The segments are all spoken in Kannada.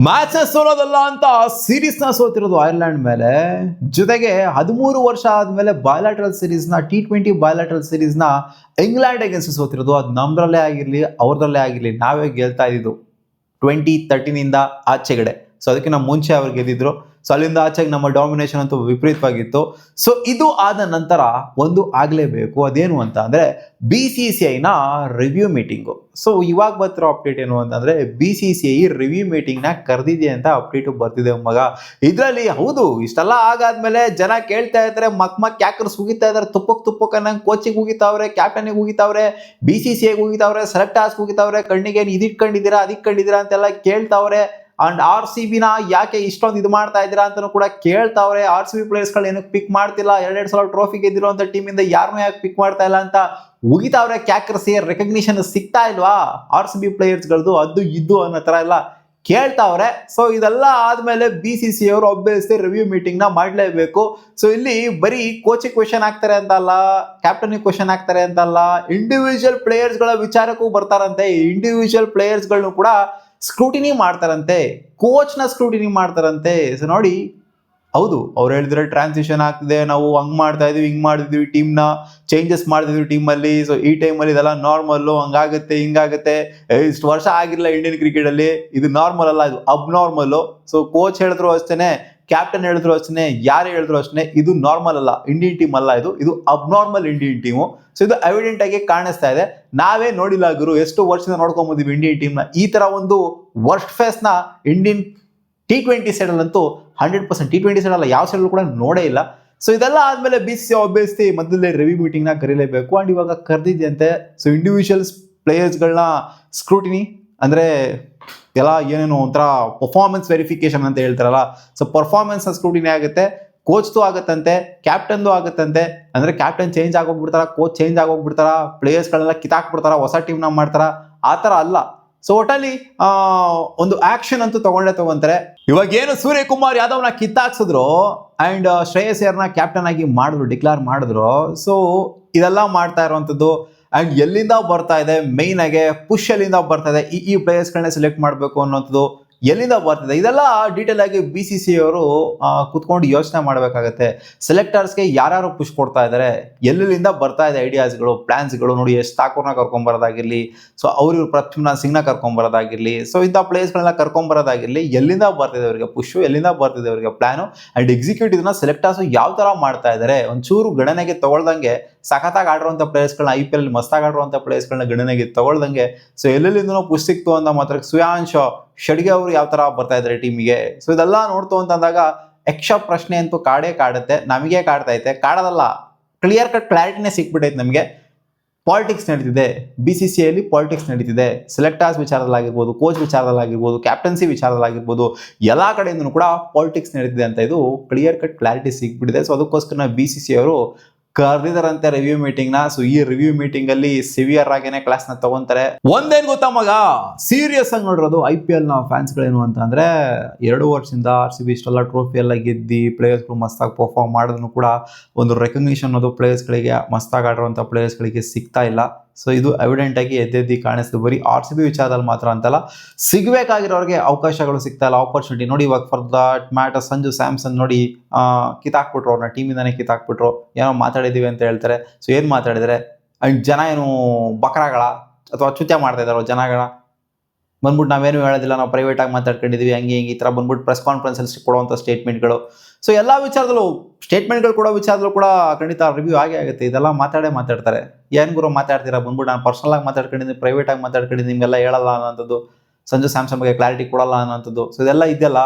ಮ್ಯಾಚ್ ಸೋಲೋದಲ್ಲ ಅಂತ ಸೀರೀಸ್ ನ ಸೋತಿರೋದು ಐರ್ಲೆಂಡ್ ಮೇಲೆ. ಜೊತೆಗೆ 13 ವರ್ಷ ಆದ್ಮೇಲೆ ಬಯಲಾಟ್ರಲ್ ಸೀರೀಸ್ ನ T20 ಬಯಲಾಟ್ರಲ್ ಸೀರೀಸ್ ನ ಇಂಗ್ಲೆಂಡ್ ಅಗೇನ್ಸ್ಟ್ ಸೋತಿರೋದು. ಅದು ನಮ್ದ್ರಲ್ಲೇ ಆಗಿರ್ಲಿ ಅವ್ರದ್ರಲ್ಲೇ ಆಗಿರ್ಲಿ ನಾವೇ ಗೆಲ್ತಾ ಇದ್ದಿದ್ದು 2013 ಇಂದ ಆಚೆಗಡೆ. ಸೊ ಅದಕ್ಕಿಂತ ಮುಂಚೆ ಅವ್ರು ಗೆದ್ದಿದ್ರು. ಸೊ ಅಲ್ಲಿಂದ ಆಚೆಗೆ ನಮ್ಮ ಡಾಮಿನೇಷನ್ ಅಂತೂ ವಿಪರೀತವಾಗಿತ್ತು. ಸೊ ಇದು ಆದ ನಂತರ ಒಂದು ಆಗ್ಲೇಬೇಕು. ಅದೇನು ಅಂತ ಅಂದ್ರೆ BCCI ನ ರಿವ್ಯೂ ಮೀಟಿಂಗು. ಸೊ ಇವಾಗ ಬರ್ತಿರೋ ಅಪ್ಡೇಟ್ ಏನು ಅಂತಂದ್ರೆ BCCI ರಿವ್ಯೂ ಮೀಟಿಂಗ್ ನ ಕರೆದಿದೆ ಅಂತ ಅಪ್ಡೇಟ್ ಬರ್ತಿದೆ ಮಗ. ಇದ್ರಲ್ಲಿ ಹೌದು ಇಷ್ಟೆಲ್ಲ ಆಗಾದ್ಮೇಲೆ ಜನ ಕೇಳ್ತಾ ಇದ್ದಾರೆ, ಮಕ್ ಯಾಕರ್ ಸುಗಿತಾ ಇದಾರೆ, ತುಪ್ಪಕ್ ಅನ್ನಂಗ್ ಕೋಚಿಗೆ ಹೋಗಿತಾವ್ರೆ, ಕ್ಯಾಪ್ಟನ್ಗೆ ಹೋಗಿತಾವ್ರೆ, BCCI ಹೋಗಿತಾವ್ರೆ, ಸೆಲೆಕ್ಟರ್ಸ್ ಹೋಗಿತಾವ್ರೆ, ಕಣ್ಣಿಗೆ ಇದಿಟ್ಕೊಂಡಿದ್ದೀರಾ ಅದಿಟ್ಕೊಂಡಿದ್ದೀರಾ ಅಂತೆಲ್ಲ ಕೇಳ್ತಾವ್ರೆ. ಅಂಡ್ RCB ನ ಯಾಕೆ ಇಷ್ಟೊಂದು ಇದು ಮಾಡ್ತಾ ಇದ್ದೀರಾ ಅಂತಾನು ಕೂಡ ಕೇಳ್ತಾವ್ರೆ. RCB ಪ್ಲೇಯರ್ಸ್ ಗಳು ಏನಕ್ಕೆ ಪಿಕ್ ಮಾಡ್ತಿಲ್ಲ, ಎರಡೆರಡು ಸಲ ಟ್ರೋಫಿ ಗೆದ್ದಿರುವಂತ ಟೀಮ್ ಇಂದ ಯಾರನ್ನೂ ಯಾಕೆ ಪಿಕ್ ಮಾಡ್ತಾ ಇಲ್ಲ ಅಂತ ಉಗಿತಾವ್ರೆ. ಕ್ಯಾಕರ್ಸಿ ರೆಕಗ್ನಿಷನ್ ಸಿಗ್ತಾ ಇಲ್ವಾ RCB ಪ್ಲೇಯರ್ಸ್ ಗಳದು, ಅದು ಇದು ಅನ್ನೋ ತರ ಎಲ್ಲ ಕೇಳ್ತಾವ್ರೆ. ಸೊ ಇದೆಲ್ಲ ಆದ್ಮೇಲೆ BCCI ಅವರು ಒಬ್ಬಿಯಸ್ಲಿ ರಿವ್ಯೂ ಮೀಟಿಂಗ್ ನ ಮಾಡ್ಲೇಬೇಕು. ಸೊ ಇಲ್ಲಿ ಬರೀ ಕೋಚಿಂಗ್ ಕ್ವೆಶನ್ ಆಗ್ತಾರೆ ಅಂತ ಅಲ್ಲ, ಕ್ಯಾಪ್ಟನ್ ಕ್ವೆಶನ್ ಆಗ್ತಾರೆ ಅಂತ ಅಲ್ಲ, ಇಂಡಿವಿಜುವಲ್ ಪ್ಲೇಯರ್ಸ್ ಗಳ ವಿಚಾರಕ್ಕೂ ಬರ್ತಾರಂತೆ. ಇಂಡಿವಿಜುವಲ್ ಪ್ಲೇಯರ್ಸ್ ಗಳನ್ನು ಕೂಡ ಸ್ಕ್ರೂಟಿನಿ ಮಾಡ್ತಾರಂತೆ, ಕೋಚ್ ನ ಸ್ಕ್ರೂಟಿನಿ ಮಾಡ್ತಾರಂತೆ. ಸೊ ನೋಡಿ, ಹೌದು ಅವ್ರು ಹೇಳಿದ್ರೆ ಟ್ರಾನ್ಸಿಷನ್ ಆಗ್ತಿದೆ, ನಾವು ಹಂಗ್ ಮಾಡ್ತಾ ಇದೀವಿ, ಹಿಂಗ್ ಮಾಡಿದ್ವಿ, ಟೀಮ್ ನ ಚೇಂಜಸ್ ಮಾಡ್ತಿದ್ವಿ ಟೀಮ್ ಅಲ್ಲಿ. ಸೊ ಈ ಟೈಮ್ ಅಲ್ಲಿ ಇದೆಲ್ಲ ನಾರ್ಮಲ್, ಹಂಗಾಗುತ್ತೆ ಹಿಂಗಾಗುತ್ತೆ, ಇಷ್ಟು ವರ್ಷ ಆಗಿರ್ಲಿಲ್ಲ ಇಂಡಿಯನ್ ಕ್ರಿಕೆಟ್ ಅಲ್ಲಿ, ಇದು ನಾರ್ಮಲ್ ಅಲ್ಲ, ಇದು ಅಬ್ ನಾರ್ಮಲ್. ಸೊ ಕೋಚ್ ಹೇಳಿದ್ರು ಅಷ್ಟೇನೆ, ಕ್ಯಾಪ್ಟನ್ ಹೇಳಿದ್ರು ಅಷ್ಟೇ, ಯಾರು ಹೇಳಿದ್ರು ಅಷ್ಟೇ, ಇದು ನಾರ್ಮಲ್ ಅಲ್ಲ, ಇಂಡಿಯನ್ ಟೀಮ್ ಅಲ್ಲ, ಇದು ಅಬ್ನಾರ್ಮಲ್ ಇಂಡಿಯನ್ ಟೀಮು. ಸೊ ಇದು ಎವಿಡೆಂಟ್ ಆಗಿ ಕಾಣಿಸ್ತಾ ಇದೆ. ನಾವೇ ನೋಡಿಲ್ಲ ಗುರು, ಎಷ್ಟು ವರ್ಷದಿಂದ ನೋಡ್ಕೊಂಡ್ ಬಂದಿವಿ ಇಂಡಿಯನ್ ಟೀಮ್ ನ. ಈ ತರ ಒಂದು ವರ್ಸ್ಟ್ ಫೇಸ್ ನ ಇಂಡಿಯನ್ T20 ಸೈಡ್ ಅಲ್ಲಂತೂ 100% T20 ಸೈಡ್ ಅಲ್ಲ ಯಾವ ಸೈಡ್ ಕೂಡ ನೋಡೇ ಇಲ್ಲ. ಸೊ ಇದೆಲ್ಲ ಆದ್ಮೇಲೆ BCCI ಒಬ್ಬಿಯಸ್ಲಿ ಮೊದಲೇ ರಿವ್ಯೂ ಮೀಟಿಂಗ್ ನ ಕರೀಲೇಬೇಕು. ಅಂಡ್ ಇವಾಗ ಕರೆದಿದ್ಯಂತೆ. ಸೊ ಇಂಡಿವಿಜುವಲ್ಸ್ ಪ್ಲೇಯರ್ಸ್ ಗಳನ್ನ ಸ್ಕ್ರೂಟಿನಿ ಅಂದ್ರೆ ಎಲ್ಲ ಏನೇನು ಒಂಥರ ಪರ್ಫಾರ್ಮೆನ್ಸ್ ವೆರಿಫಿಕೇಶನ್ ಅಂತ ಹೇಳ್ತಾರಲ್ಲ, ಸೊ ಪರ್ಫಾರ್ಮೆನ್ಸ್ ಸ್ಕ್ರೂಟಿನಿ ಆಗುತ್ತೆ, ಕೋಚ್ದು ಆಗುತ್ತಂತೆ, ಕ್ಯಾಪ್ಟನ್ದು ಆಗುತ್ತಂತೆ. ಅಂದ್ರೆ ಕ್ಯಾಪ್ಟನ್ ಚೇಂಜ್ ಆಗೋಗ್ಬಿಡ್ತಾರ, ಕೋಚ್ ಚೇಂಜ್ ಆಗೋಗ್ಬಿಡ್ತಾರ, ಪ್ಲೇಯರ್ಸ್ ಗಳೆಲ್ಲ ಕಿತ್ತಾಕ್ಬಿಡ್ತಾರ, ಹೊಸ ಟೀಮ್ ನ ಮಾಡ್ತಾರ, ಆ ತರ ಅಲ್ಲ. ಸೊ ಒಟ್ಟಲ್ಲಿ ಒಂದು ಆಕ್ಷನ್ ಅಂತೂ ತಗೊಂತಾರೆ. ಇವಾಗ ಏನು ಸೂರ್ಯಕುಮಾರ್ ಯಾದವ್ನ ಕಿತ್ತಾಕ್ಸಿದ್ರು ಅಂಡ್ ಶ್ರೇಯಸ್ ಅಯ್ಯರ್ನ ಕ್ಯಾಪ್ಟನ್ ಆಗಿ ಮಾಡಿದ್ರು, ಡಿಕ್ಲೇರ್ ಮಾಡಿದ್ರು. ಸೊ ಇದೆಲ್ಲ ಮಾಡ್ತಾ ಇರುವಂತದ್ದು. ಅಂಡ್ ಎಲ್ಲಿಂದ ಬರ್ತಾ ಇದೆ, ಮೈನ್ ಆಗಿ ಪುಷ್ ಎಲ್ಲಿಂದ ಬರ್ತಾ ಇದೆ, ಈ ಪ್ಲೇಯರ್ಸ್ ಗಳನ್ನ ಸೆಲೆಕ್ಟ್ ಮಾಡಬೇಕು ಅನ್ನೋಂಥದ್ದು ಎಲ್ಲಿಂದ ಬರ್ತಿದೆ, ಇದೆಲ್ಲ ಡೀಟೇಲ್ ಆಗಿ BCCI ಅವರು ಕುತ್ಕೊಂಡು ಯೋಚನೆ ಮಾಡಬೇಕಾಗತ್ತೆ. ಸೆಲೆಕ್ಟರ್ಸ್ಗೆ ಯಾರ್ಯಾರು ಪುಷ್ ಕೊಡ್ತಾ ಇದ್ದಾರೆ, ಎಲ್ಲೆಲ್ಲಿಂದ ಬರ್ತಾ ಇದೆ ಐಡಿಯಾಸ್ಗಳು, ಪ್ಲಾನ್ಸ್ಗಳು. ನೋಡಿ, ಎಷ್ಟು ಠಾಕೂರ್ನ ಕರ್ಕೊಂಬರೋದಾಗಿರ್ಲಿ, ಸೊ ಅವ್ರ ಪ್ರತ್ಯುಮ್ನಾಥ್ ಸಿಂಗ್ನ ಕರ್ಕೊಂಬರೋದಾಗಿರ್ಲಿ, ಸೊ ಇಂಥ ಪ್ಲೇಸ್ಗಳನ್ನ ಕರ್ಕೊಂಬರೋದಾಗಿರ್ಲಿ, ಎಲ್ಲಿಂದ ಬರ್ತಿದೆ ಅವರಿಗೆ ಪುಷ್, ಎಲ್ಲಿಂದ ಬರ್ತಿದೆ ಅವರಿಗೆ ಪ್ಲಾನು. ಅಂಡ್ ಎಕ್ಸಿಕ್ಯೂಟಿವ್ನ ಸೆಲೆಕ್ಟರ್ಸ್ ಯಾವ ತರ ಮಾಡ್ತಾ ಇದ್ದಾರೆ, ಒಂಚೂರು ಗಣನೆಗೆ ತಗೊಳ್ದಂಗೆ ಸಖತ್ತಾಗಿ ಆಡಿರುವಂಥ ಪ್ಲೇಯರ್ಸ್ಗಳನ್ನ, IPL ಮಸ್ತಾಗಿ ಆಡಿರುವಂಥ ಪ್ಲೇಯರ್ಸ್ಗಳನ್ನ ಗಣನೆಗೆ ತಗೊಳ್ದಂಗೆ, ಸೊ ಎಲ್ಲೆಲ್ಲಿಂದನೂ ಪುಷ್ ಸಿಕ್ತು ಅಂತ ಮಾತ್ರ ಸುಯಾಂಶ್ ಶಡ್ಗೆ ಅವರು ಯಾವ ತರ ಬರ್ತಾ ಇದ್ದಾರೆ ಟೀಮಿಗೆ. ಸೊ ಇದೆಲ್ಲ ನೋಡ್ತು ಅಂತಂದಾಗ ಯಕ್ಷ ಪ್ರಶ್ನೆ ಅಂತೂ ಕಾಡುತ್ತೆ, ನಮಗೆ ಕಾಡ್ತಾ ಐತೆ, ಕಾಡೋದಲ್ಲ, ಕ್ಲಿಯರ್ ಕಟ್ ಕ್ಲಾರಿಟಿನೇ ಸಿಕ್ಬಿಟ್ಟೈತೆ ನಮಗೆ. ಪಾಲಿಟಿಕ್ಸ್ ನಡೀತಿದೆ BCCI ಅಲ್ಲಿ, ಪಾಲಿಟಿಕ್ಸ್ ನಡೀತಿದೆ. ಸೆಲೆಕ್ಟರ್ಸ್ ವಿಚಾರದಲ್ಲಾಗಿರ್ಬೋದು, ಕೋಚ್ ವಿಚಾರದಲ್ಲಾಗಿರ್ಬೋದು, ಕ್ಯಾಪ್ಟನ್ಸಿ ವಿಚಾರದಲ್ಲಾಗಿರ್ಬೋದು, ಎಲ್ಲಾ ಕಡೆಯಿಂದನೂ ಕೂಡ ಪಾಲಿಟಿಕ್ಸ್ ನಡೀತಿದೆ ಅಂತ ಇದು ಕ್ಲಿಯರ್ ಕಟ್ ಕ್ಲಾರಿಟಿ ಸಿಕ್ಬಿಟ್ಟಿದೆ. ಸೊ ಅದಕ್ಕೋಸ್ಕರ BCCI ಅವರು ಕರೆದಿದಾರಂತೆ ರಿವ್ಯೂ ಮೀಟಿಂಗ್ ನ. ಸೊ ಈ ರಿವ್ಯೂ ಮೀಟಿಂಗ್ ಅಲ್ಲಿ ಸಿವಿಯರ್ ಆಗೇನೆ ಕ್ಲಾಸ್ ನ ತಗೊಂತಾರೆ. ಒಂದೇನ್ ಗೊತ್ತಾ ಮಗ, ಸೀರಿಯಸ್ ಆಗಿ ನೋಡಿರೋದು IPL ನ ಫ್ಯಾನ್ಸ್ ಗಳೇನು ಅಂತ ಅಂದ್ರೆ, 2 ವರ್ಷದಿಂದ RCB ಇಷ್ಟೆಲ್ಲ ಟ್ರೋಫಿ ಎಲ್ಲ ಗೆದ್ದಿ ಪ್ಲೇಯರ್ಸ್ ಗಳು ಮಸ್ತಾಗಿ ಪರ್ಫಾರ್ಮ್ ಮಾಡಿದ್ರು ಕೂಡ ಒಂದು ರೆಕಗ್ನಿಷನ್ ಅನ್ನೋದು ಪ್ಲೇಯರ್ಸ್ ಗಳಿಗೆ, ಮಸ್ತಾಗಿ ಆಡಿರುವಂತ ಪ್ಲೇಯರ್ಸ್ ಗಳಿಗೆ ಸಿಗ್ತಾ ಇಲ್ಲ. ಸೊ ಇದು ಎವಿಡೆಂಟ್ ಆಗಿ ಎದ್ದೆದ್ದಿ ಕಾಣಿಸ್ತು. ಬರೀ RCB ವಿಚಾರದಲ್ಲಿ ಮಾತ್ರ ಅಂತಲ್ಲ, ಸಿಗ್ಬೇಕಾಗಿರೋರಿಗೆ ಅವಕಾಶಗಳು ಸಿಗ್ತಾ ಇಲ್ಲ, ಆಪರ್ಚುನಿಟಿ. ನೋಡಿ, ಇವಾಗ for that matter Sanju Samson ನೋಡಿ ಕಿತ್ತಾಕ್ಬಿಟ್ರು, ಅವ್ರನ್ನ ಟೀಮಿಂದಾನೆ ಕಿತ್ತಾಕ್ಬಿಟ್ರು. ಏನೋ ಮಾತಾಡಿದೀವಿ ಅಂತ ಹೇಳ್ತಾರೆ. ಸೊ ಏನ್ ಮಾತಾಡಿದ್ರೆ, ಅಂಡ್ ಜನ ಏನು ಬಕ್ರಾಗಳ ಅಥವಾ ಚುತ್ಯ ಮಾಡ್ತಾ ಇದಾರೋ ಜನಗಳ ಬಂದ್ಬಿಟ್ಟು ನಾವೇನು ಹೇಳೋದಿಲ್ಲ, ನಾವು ಪ್ರೈವೇಟ್ ಆಗಿ ಮಾತಾಡ್ಕೊಂಡಿದೀವಿ, ಹಂಗೆ ಈ ತರ ಬಂದ್ಬಿಟ್ಟು ಪ್ರೆಸ್ ಕಾನ್ಫರೆನ್ಸ್ ಅಲ್ಲಿ ಕೊಡುವಂತ ಸ್ಟೇಟ್ಮೆಂಟ್ಗಳು. ಸೊ ಎಲ್ಲಾ ವಿಚಾರದಲ್ಲೂ ಸ್ಟೇಟ್ಮೆಂಟ್ಗಳು ಕೊಡೋ ವಿಚಾರದಲ್ಲೂ ಕೂಡ ಖಂಡಿತ ರಿವ್ಯೂ ಆಗೇ ಆಗುತ್ತೆ. ಇದೆಲ್ಲ ಮಾತಾಡ್ತಾರೆ. ಏನ್ ಗುರು ಮಾತಾಡ್ತೀರಾ, ಬಂದ್ಬಿಟ್ಟು ನಾನು ಪರ್ಸನಲ್ ಆಗಿ ಮಾತಾಡ್ಕೊಂಡಿದ್ದೀನಿ, ಪ್ರೈವೇಟ್ ಆಗಿ ಮಾತಾಡ್ಕೊಂಡಿದ್ದೀನಿ, ನಿಮ್ಗೆಲ್ಲ ಹೇಳಲ್ಲ ಅನ್ನೋಂಥದ್ದು, ಸಂಜು ಸ್ಯಾಮ್ಸನ್ ಬಗ್ಗೆ ಕ್ಲಾರಿಟಿ ಕೊಡಲ್ಲ ಅನ್ನೋಂಥದ್ದು. ಸೊ ಇದೆಲ್ಲ ಇದೆಯಲ್ಲ.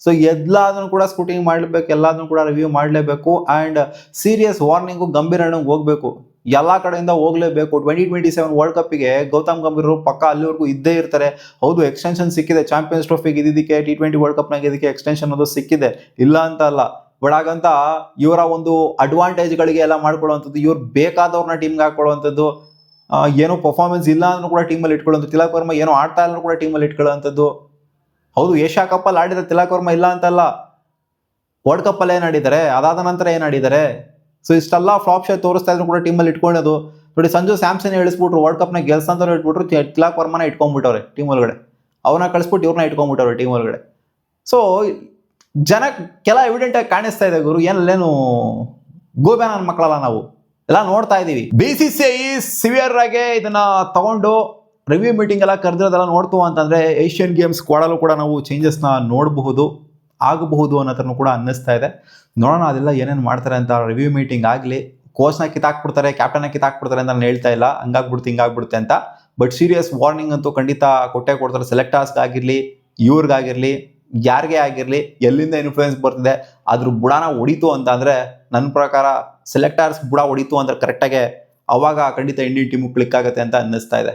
ಸೊ ಎಲ್ಲಾದನ್ನು ಕೂಡ ಸ್ಕ್ರೂಟಿನಿ ಮಾಡಲೇಬೇಕು, ಎಲ್ಲಾದನ್ನು ಕೂಡ ರಿವ್ಯೂ ಮಾಡಲೇಬೇಕು. ಅಂಡ್ ಸೀರಿಯಸ್ ವಾರ್ನಿಂಗು ಗಂಭೀರನಿಗೆ ಹೋಗ್ಬೇಕು, ಎಲ್ಲಾ ಕಡೆಯಿಂದ ಹೋಗ್ಲೇಬೇಕು. 2027 ವರ್ಲ್ಡ್ ಕಪ್ಗೆ ಗೌತಮ್ ಗಂಭೀರ್ ಪಕ್ಕ ಅಲ್ಲಿವರೆಗೂ ಇದ್ದೇ ಇರ್ತಾರೆ. ಹೌದು, ಎಕ್ಸ್ಟೆನ್ಷನ್ ಸಿಕ್ಕಿದೆ, ಚಾಂಪಿಯನ್ಸ್ ಟ್ರೋಫಿ ಗೆದ್ದಿದ್ದಕ್ಕೆ, T20 ವರ್ಲ್ಡ್ ಕಪ್ ನಾಗ ಇದಕ್ಕೆ ಎಕ್ಸ್ಟೆನ್ಷನ್ ಅದು ಸಿಕ್ಕಿದೆ, ಇಲ್ಲ ಅಂತ ಅಲ್ಲ. ಬಟ್ ಹಾಗಂತ ಇವರ ಒಂದು ಅಡ್ವಾಂಟೇಜ್ ಗಳಿಗೆ ಎಲ್ಲ ಮಾಡ್ಕೊಳ್ಳುವಂಥದ್ದು, ಇವ್ರು ಬೇಕಾದವ್ರನ್ನ ಟೀಮ್ಗೆ ಹಾಕೊಳ್ಳುವಂಥದ್ದು, ಏನೋ ಪರ್ಫಾರ್ಮೆನ್ಸ್ ಇಲ್ಲ ಅಂದ್ರೂ ಕೂಡ ಟೀಮಲ್ಲಿ ಇಟ್ಕೊಳ್ಳುವಂಥದ್ದು, ತಿಲಕ್ ವರ್ಮ ಏನೋ ಆಡ್ತಾ ಇಲ್ಲೂ ಕೂಡ ಟೀಮಲ್ಲಿ ಇಟ್ಕೊಳ್ಳುವಂಥದ್ದು. ಹೌದು, ಏಷ್ಯಾ ಕಪ್ ಅಲ್ಲಿ ಆಡಿದ ತಿಲಕ್ ವರ್ಮ ಇಲ್ಲ ಅಂತಲ್ಲ, ವರ್ಲ್ಡ್ ಕಪ್ ಅಲ್ಲಿ ಏನ್ ಆಡಿದ್ದಾರೆ, ಅದಾದ ನಂತರ ಏನ್ ಆಡಿದ್ದಾರೆ. ಸೊ ಇಷ್ಟೆಲ್ಲ ಫ್ಲಾಪ್ ಶೋ ತೋರಿಸ್ತಾ ಇದ್ರು ಕೂಡ ಟೀಮಲ್ಲಿ ಇಟ್ಕೊಳ್ಳೋದು. ನೋಡಿ, ಸಂಜು ಸ್ಯಾಮ್ಸನ್ ಹೇಳಿಸ್ಬಿಟ್ರು ವರ್ಲ್ಡ್ ಕಪ್ ನ ಗೆಲ್ಸಂತ ಹೇಳ್ಬಿಟ್ರು, ತಿಲಕ್ ವರ್ಮನ ಇಟ್ಕೊಂಡ್ಬಿಟ್ಟವ್ರೆ ಟೀಮ್ ಒಳಗಡೆ. ಅವನ್ನ ಕಳಿಸ್ಬಿಟ್ಟು ಇವ್ರನ್ನ ಇಟ್ಕೊಂಡ್ಬಿಟ್ಟವ್ರು ಟೀಮ್ ಒಳಗಡೆ. ಸೊ ಜನ ಕೆಲ ಎವಿಡೆಂಟ್ ಆಗಿ ಕಾಣಿಸ್ತಾ ಇದೆ ಗುರು, ಏನಲ್ಲೇನು ಗೋಬ್ಯಾ ನನ್ನ ಮಕ್ಕಳಲ್ಲ, ನಾವು ಎಲ್ಲ ನೋಡ್ತಾ ಇದೀವಿ. BCCI ಸಿವಿಯರ್ ಆಗಿ ಇದನ್ನ ತಗೊಂಡು ರಿವ್ಯೂ ಮೀಟಿಂಗ್ ಎಲ್ಲ ಕರೆದಿರೋದೆಲ್ಲ ನೋಡ್ತು ಅಂತಂದ್ರೆ ಏಷ್ಯನ್ ಗೇಮ್ಸ್ ಕೊಡಲು ಕೂಡ ನಾವು ಚೇಂಜಸ್ನ ನೋಡಬಹುದು, ಆಗಬಹುದು ಅನ್ನೋದನ್ನು ಕೂಡ ಅನ್ನಿಸ್ತಾ ಇದೆ. ನೋಡೋಣ ಅದೆಲ್ಲ ಏನೇನು ಮಾಡ್ತಾರೆ ಅಂತ. ರಿವ್ಯೂ ಮೀಟಿಂಗ್ ಆಗಲಿ, ಕೋಚ್ನ ಕಿತ್ತಾಕ್ಬಿಡ್ತಾರೆ, ಕ್ಯಾಪ್ಟನ್ನ ಕಿತ್ತಾಕ್ಬಿಡ್ತಾರೆ ಅಂತ ನಾನು ಹೇಳ್ತಾ ಇಲ್ಲ, ಹಂಗಾಗ್ಬಿಡುತ್ತೆ ಹಿಂಗಾಗ್ಬಿಡುತ್ತೆ ಅಂತ. ಬಟ್ ಸೀರಿಯಸ್ ವಾರ್ನಿಂಗ್ ಅಂತೂ ಖಂಡಿತ ಕೊಟ್ಟೆ ಕೊಡ್ತಾರೆ. ಸೆಲೆಕ್ಟರ್ಸ್ಗಾಗಿರಲಿ, ಇವ್ರಿಗಾಗಿರಲಿ, ಯಾರಿಗೆ ಆಗಿರಲಿ, ಎಲ್ಲಿಂದ ಇನ್ಫ್ಲೂಯೆನ್ಸ್ ಬರ್ತಿದೆ ಅದ್ರ ಬುಡಾನ ಹೊಡಿತು ಅಂತ ಅಂದರೆ, ನನ್ನ ಪ್ರಕಾರ ಸೆಲೆಕ್ಟರ್ಸ್ ಬುಡ ಹೊಡಿತು ಅಂದ್ರೆ ಕರೆಕ್ಟಾಗೆ ಅವಾಗ ಖಂಡಿತ ಇಂಡಿಯನ್ ಟೀಮು ಕ್ಲಿಕ್ ಆಗುತ್ತೆ ಅಂತ ಅನ್ನಿಸ್ತಾ ಇದೆ.